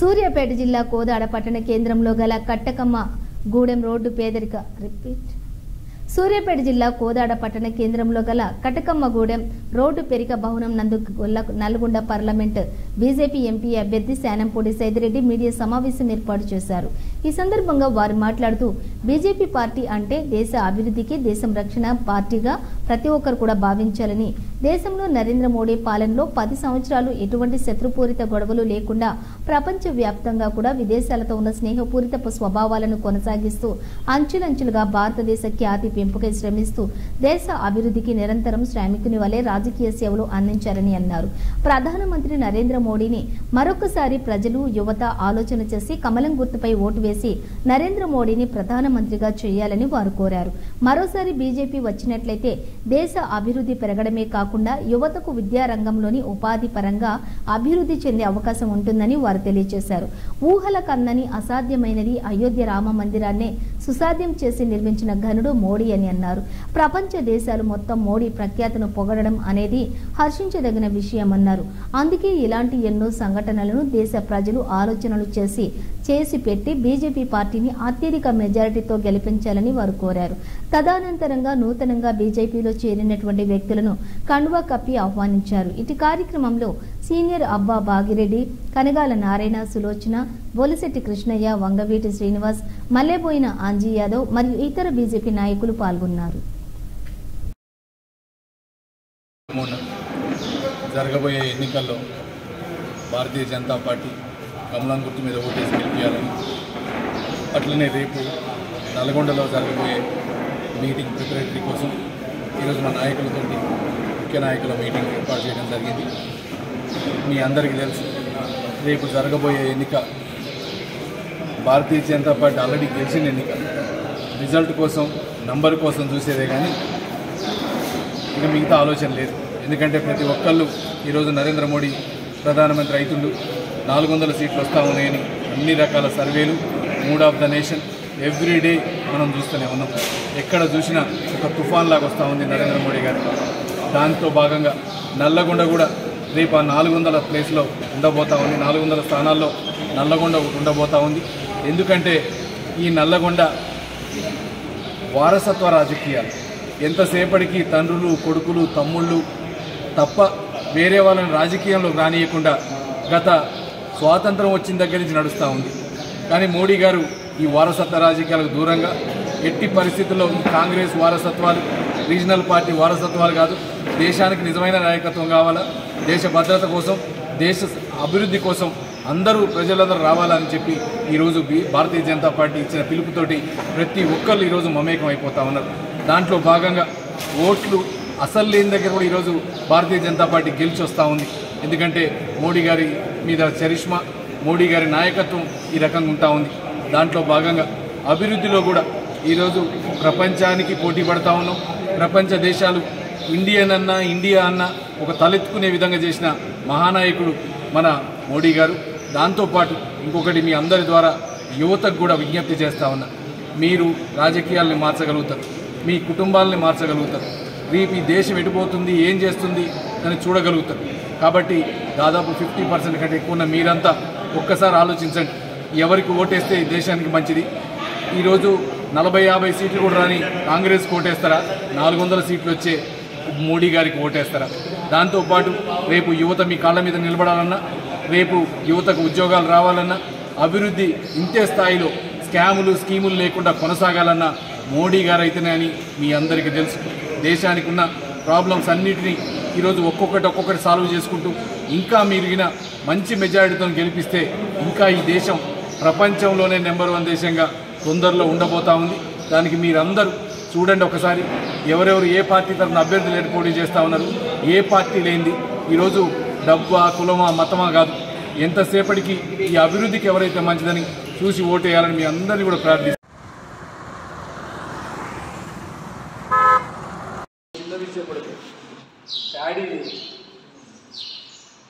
సూర్యాపేట జిల్లా కోదాడ పట్టణ కేంద్రంలో గల కట్టకమ్మ గూడెం రోడ్డు పేదరిక సూర్యాపేట జిల్లా కోదాడ పట్టణ కేంద్రంలో గల కటకమ్మ గూడెం రోడ్డు పెరిక భవనం నందు నల్గొండ పార్లమెంట్ బీజేపీ ఎంపీ అభ్యర్థి శానంపూడి సైదిరెడ్డి మీడియా సమావేశం ఏర్పాటు చేశారు। ఈ సందర్భంగా వారు మాట్లాడుతూ బీజేపీ పార్టీ అంటే దేశ అభివృద్ధికి దేశం రక్షణ పార్టీగా ప్రతి ఒక్కరు కూడా భావించాలని, దేశంలో నరేంద్ర మోడీ పాలనలో 10 సంవత్సరాలు ఎటువంటి శత్రుపూరిత గొడవలు లేకుండా ప్రపంచ వ్యాప్తంగా కూడా విదేశాలతో ఉన్న స్నేహపూరిత స్వభావాలను కొనసాగిస్తూ అంచులంచులుగా భారతదేశ ఖ్యాతి పెంపుకై శ్రమిస్తూ దేశ అభివృద్ధికి నిరంతరం శ్రామికుని వలె రాజకీయ సేవలు అందించారని అన్నారు। ప్రధానమంత్రి నరేంద్ర మోడీని మరొకసారి ప్రజలు యువత ఆలోచన చేసి కమలం గుర్తుపై ఓటు వేసి నరేంద్ర మోడీని ప్రధానమంత్రిగా చేయాలని వారు కోరారు। మరోసారి బీజేపీ వచ్చినట్లయితే దేశ అభివృద్ధి పెరగడమే కాకుండా యువతకు విద్యా రంగంలోని ఉపాధి పరంగా అభివృద్ధి చెందే అవకాశం ఉంటుందని వారు తెలియజేశారు। ఊహల కన్నని అసాధ్యమైనది అయోధ్య రామ మందిరాన్నే సుసాధ్యం చేసి నిర్మించిన ఘనుడు మోడీ అని అన్నారు। ప్రపంచ దేశాలు మొత్తం మోడీ ప్రఖ్యాతను పొగడడం అనేది హర్షించదగిన విషయమన్నారు। అందుకే ఇలాంటి ఎన్నో సంఘటనలను దేశ ప్రజలు ఆలోచనలు చేసి పెట్టి బీజేపీ పార్టీని అత్యధిక మెజారిటీతో గెలిపించాలని వారు కోరారు। తదనంతరంగా నూతనంగా బీజేపీలో చేరినటువంటి వ్యక్తులను కండువా కప్పి ఆహ్వానించారు। ఇటు కార్యక్రమంలో సీనియర్ అబ్బా భాగిరెడ్డి, కనగాల నారాయణ, సులోచన, బొలిశెట్టి కృష్ణయ్య, వంగవీటి శ్రీనివాస్, మల్లెబోయిన ఆంజీ యాదవ్ మరియు ఇతర బీజేపీ నాయకులు పాల్గొన్నారు। జరగబోయే ఎన్నికల్లో భారతీయ జనతా పార్టీ కమలం గుర్తు మీద ఓటేసి గెలిపించాలని, అట్లనే రేపు నల్గొండలో జరగబోయే మీటింగ్ ప్రిపరేటరీ కోసం ఈరోజు మా నాయకులతో ముఖ్య నాయకుల మీటింగ్ ఏర్పాటు చేయడం జరిగింది। మీ అందరికీ తెలుసు, రేపు జరగబోయే ఎన్నిక భారతీయ జనతా పార్టీ ఆల్రెడీ గెలిచిన ఎన్నిక। రిజల్ట్ కోసం నంబర్ కోసం చూసేదే కానీ ఇక మిగతా ఆలోచన లేదు। ఎందుకంటే ప్రతి ఒక్కళ్ళు ఈరోజు నరేంద్ర మోడీ ప్రధానమంత్రి అవుతుండు, 400 సీట్లు వస్తూ ఉన్నాయని అన్ని రకాల సర్వేలు, mood of the nation everyday మనం చూస్తూనే ఉన్నాం। ఎక్కడ చూసినా ఒక తుఫాన్ లాగా వస్తూ ఉంది నరేంద్ర మోడీ గారు। దాంతో భాగంగా నల్లగొండ కూడా రేపు ఆ 400 ప్లేస్లో ఉండబోతూ ఉంది, 400 స్థానాల్లో నల్లగొండ ఉండబోతూ ఉంది। ఎందుకంటే ఈ నల్లగొండ వారసత్వ రాజకీయాలు ఎంతసేపటికి తండ్రులు, కొడుకులు, తమ్ముళ్ళు తప్ప వేరే వాళ్ళని రాజకీయంలో రానియకుండా గత స్వాతంత్రం వచ్చిన దగ్గర నుంచి నడుస్తూ ఉంది। కానీ మోడీ గారు ఈ వారసత్వ రాజకీయాలకు దూరంగా ఎట్టి పరిస్థితుల్లో ఈ కాంగ్రెస్ వారసత్వాలు, రీజనల్ పార్టీ వారసత్వాలు కాదు, దేశానికి నిజమైన నాయకత్వం కావాలా, దేశ భద్రత కోసం, దేశ అభివృద్ధి కోసం అందరూ ప్రజలందరూ రావాలని చెప్పి ఈరోజు భారతీయ జనతా పార్టీ ఇచ్చిన పిలుపుతోటి ప్రతి ఒక్కళ్ళు ఈరోజు మమేకం అయిపోతూ ఉన్నారు। దాంట్లో భాగంగా ఓట్లు అసలు లేని దగ్గర కూడా ఈరోజు భారతీయ జనతా పార్టీ గెలిచి వస్తూ ఉంది। ఎందుకంటే మోడీ గారి మీద చరిష్మా, మోడీ గారి నాయకత్వం ఈ రకంగా ఉంటా ఉంది। దాంట్లో భాగంగా అభివృద్ధిలో కూడా ఈరోజు ప్రపంచానికి పోటీ పడతా ఉన్నాం। ప్రపంచ దేశాలు ఇండియా అన్న ఒక తలెత్తుకునే విధంగా చేసిన మహానాయకుడు మన మోడీ గారు। దాంతోపాటు ఇంకొకటి మీ అందరి ద్వారా యువతకు కూడా విజ్ఞప్తి చేస్తూ ఉన్నా, మీరు రాజకీయాల్ని మార్చగలుగుతారు, మీ కుటుంబాలని మార్చగలుగుతారు, రేపు ఈ దేశం ఎటుపోతుంది, ఏం చేస్తుంది అని చూడగలుగుతారు। కాబట్టి దాదాపు 50% కంటే ఎక్కువ ఉన్న మీరంతా ఒక్కసారి ఆలోచించండి, ఎవరికి ఓటేస్తే దేశానికి మంచిది। ఈరోజు 40-50 సీట్లు కూడా రాని కాంగ్రెస్కి ఓటేస్తారా, 400 సీట్లు వచ్చే మోడీ గారికి ఓటేస్తారా? దాంతోపాటు రేపు యువత మీ కాళ్ళ మీద నిలబడాలన్నా, రేపు యువతకు ఉద్యోగాలు రావాలన్నా, అభివృద్ధి ఇంతే స్థాయిలో స్కాములు స్కీములు లేకుండా కొనసాగాలన్నా మోడీ గారు అయితేనే అని మీ అందరికీ తెలుసు। దేశానికి ఉన్న ప్రాబ్లమ్స్ అన్నిటినీ ఈరోజు ఒక్కొక్కటి సాల్వ్ చేసుకుంటూ ఇంకా మీరిగిన మంచి మెజారిటీతో గెలిపిస్తే ఇంకా ఈ దేశం ప్రపంచంలోనే నెంబర్ 1 దేశంగా తొందరలో ఉండబోతా ఉంది। దానికి మీరందరూ చూడండి ఒకసారి, ఎవరెవరు ఏ పార్టీ తరఫున అభ్యర్థులు పోటీ చేస్తూ ఉన్నారు, ఏ పార్టీ లేనిది ఈరోజు డబ్బా, కులమా, మతమా కాదు, ఎంతసేపటికి ఈ అభివృద్ధికి ఎవరైతే మంచిదని చూసి ఓటేయాలని మీ అందరినీ కూడా ప్రార్థిస్తాను।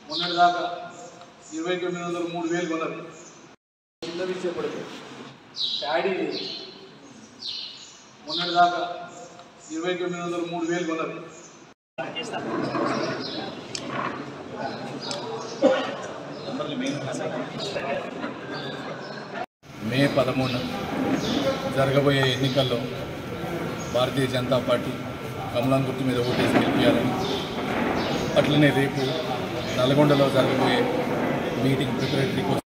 మొన్నటిదాకా 29,000 3,000 కొన్నారు, చిన్న విషయం పడితే ప్యాడీ మొన్నటిదాకా 29,000 3,000 కొన్నారు। నంబర్లు మెయిన్ 13న జరగబోయే ఎన్నికల్లో భారతీయ జనతా పార్టీ కమలం గుర్తు మీద ఓటేసి గెలిపించాలని, అట్లనే రేపు నల్గొండలో జరగబోయే మీటింగ్ ప్రిపరేటరీ కోసం